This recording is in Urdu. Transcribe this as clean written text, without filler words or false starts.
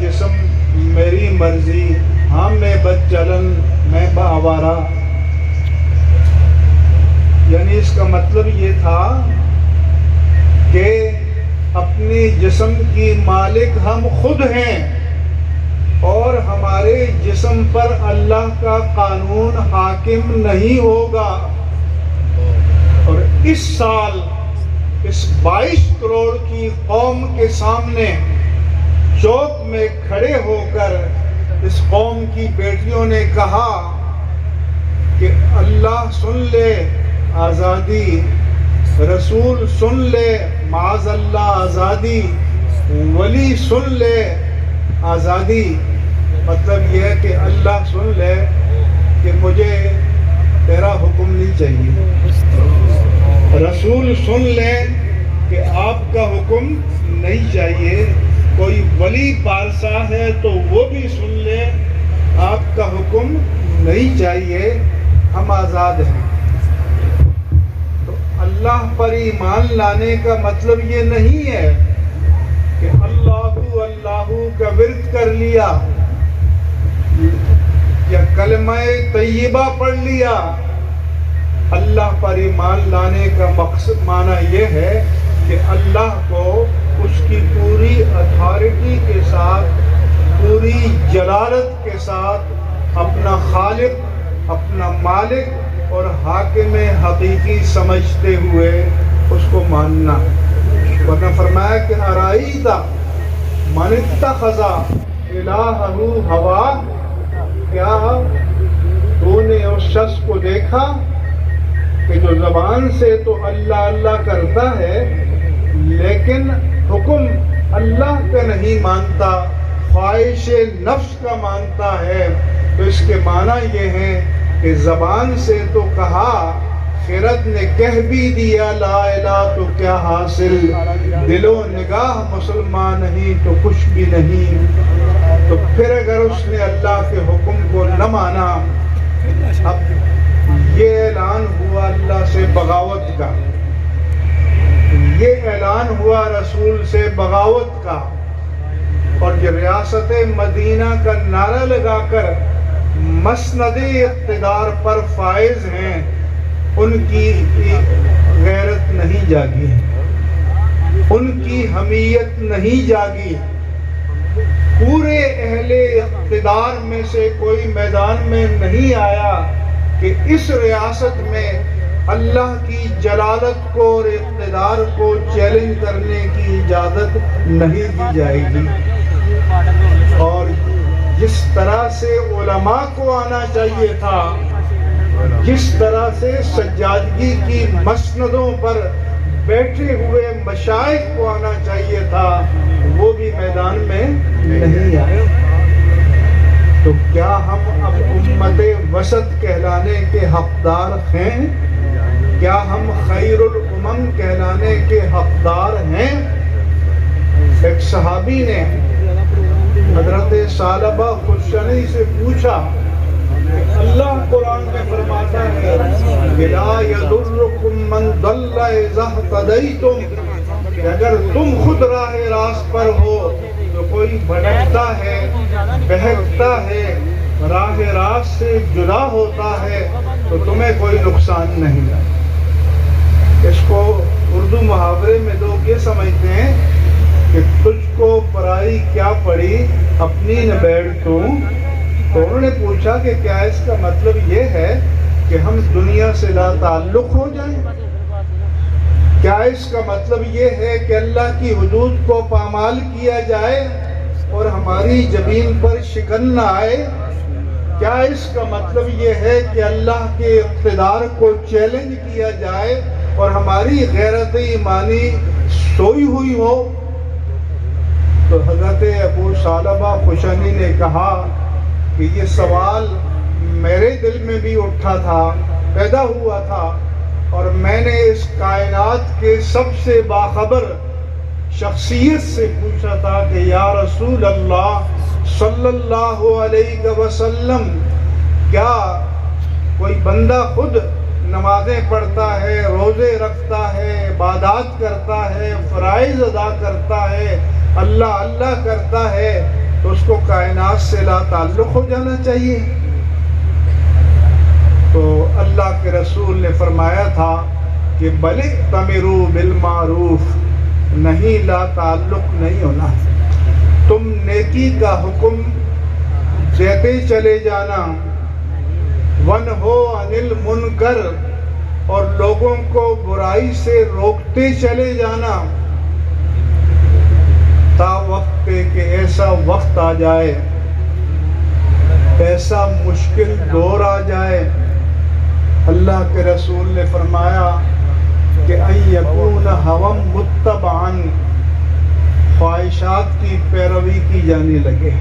جسم میری مرضی، ہاں میں بد چلن میں باوارہ. یعنی اس کا مطلب یہ تھا کہ اپنے جسم کی مالک ہم خود ہیں، اور ہمارے جسم پر اللہ کا قانون حاکم نہیں ہوگا. اور اس سال اس 22 کروڑ کی قوم کے سامنے چوک میں کھڑے ہو کر اس قوم کی بیٹیوں نے کہا کہ اللہ سن لے آزادی، رسول سن لے معاذ اللہ آزادی، ولی سن لے آزادی. مطلب یہ ہے کہ اللہ سن لے کہ مجھے تیرا حکم نہیں چاہیے، رسول سن لے کہ آپ کا حکم نہیں چاہیے، کوئی ولی پارسا ہے تو وہ بھی سن لے آپ کا حکم نہیں چاہیے، ہم آزاد ہیں. تو اللہ پر ایمان لانے کا مطلب یہ نہیں ہے کہ اللہ اللہ کا ورد کر لیا یا کلمہ طیبہ پڑھ لیا. اللہ پر ایمان لانے کا مقصد معنی یہ ہے کہ اللہ کو اس کی پوری اتھارٹی کے ساتھ، پوری جلالت کے ساتھ اپنا خالق، اپنا مالک اور حاکم حقیقی سمجھتے ہوئے اس کو ماننا. ورنہ فرمایا کہ ارائیت من اتخذ الہہ ہوا، کیا تو نے اس شخص کو دیکھا کہ جو زبان سے تو اللہ اللہ کرتا ہے لیکن حکم اللہ کا نہیں مانتا، خواہش نفس کا مانتا ہے. تو اس کے معنی یہ ہے کہ زبان سے تو کہا، خرد نے کہہ بھی دیا لا الہ تو کیا حاصل، دل و نگاہ مسلمان نہیں تو کچھ بھی نہیں. تو پھر اگر اس نے اللہ کے حکم کو نہ مانا، اب یہ اعلان ہوا اللہ سے بغاوت کا، یہ اعلان ہوا رسول سے بغاوت کا. اور جو ریاست مدینہ کا نعرہ لگا کر مسند اقتدار پر فائز ہیں، ان کی غیرت نہیں جاگی، ان کی حمیت نہیں جاگی. پورے اہل اقتدار میں سے کوئی میدان میں نہیں آیا کہ اس ریاست میں اللہ کی جلالت کو اور اقتدار کو چیلنج کرنے کی اجازت نہیں دی جائے گی. اور جس طرح سے علماء کو آنا چاہیے تھا، جس طرح سے سجادگی کی مسندوں پر بیٹھے ہوئے مشائخ کو آنا چاہیے تھا، وہ بھی میدان میں نہیں آئے. تو کیا ہم اب امت وسط کہلانے کے حقدار ہیں؟ کیا ہم خیر الامم کہلانے کے حقدار ہیں؟ ایک صحابی نے حضرت ثعلبہ خشنی سے پوچھا کہ اللہ قرآن میں فرماتا ہے لا یضرکم من ضل اذا اهتدیتم، کہ اگر تم خود راہ راست پر ہو تو کوئی بھٹکتا ہے، بہکتا ہے، راہ راست سے جدا ہوتا ہے تو تمہیں کوئی نقصان نہیں. اس کو اردو محاورے میں لوگ یہ سمجھتے ہیں کہ تجھ کو پرائی کیا پڑی اپنی نہ بیٹھ تو. تو انہوں نے پوچھا کہ کیا اس کا مطلب یہ ہے کہ ہم دنیا سے لا تعلق ہو جائیں؟ کیا اس کا مطلب یہ ہے کہ اللہ کی حدود کو پامال کیا جائے اور ہماری جبین پر شکن نہ آئے؟ کیا اس کا مطلب یہ ہے کہ اللہ کے اقتدار کو چیلنج کیا جائے اور ہماری غیرت ایمانی سوئی ہوئی ہو؟ تو حضرت ابو ثعلبہ خشنی نے کہا کہ یہ سوال میرے دل میں بھی اٹھا تھا، پیدا ہوا تھا، اور میں نے اس کائنات کے سب سے باخبر شخصیت سے پوچھا تھا کہ یا رسول اللہ صلی اللہ علیہ وسلم، کیا کوئی بندہ خود نمازیں پڑھتا ہے، روزے رکھتا ہے، عبادات کرتا ہے، فرائض ادا کرتا ہے، اللہ اللہ کرتا ہے، تو اس کو کائنات سے لا تعلق ہو جانا چاہیے؟ تو اللہ کے رسول نے فرمایا تھا کہ بل ائتمروا بالمعروف، نہیں، لا تعلق نہیں ہونا، تم نیکی کا حکم دیتے چلے جانا، وَانْهُوا عَنِ الْمُنْكَرِ، اور لوگوں کو برائی سے روکتے چلے جانا، تا وقت پہ کہ ایسا وقت آ جائے، ایسا مشکل دور آ جائے، اللہ کے رسول نے فرمایا کہ ان یکون ہوا متبعا، خواہشات کی پیروی کی جانے لگے۔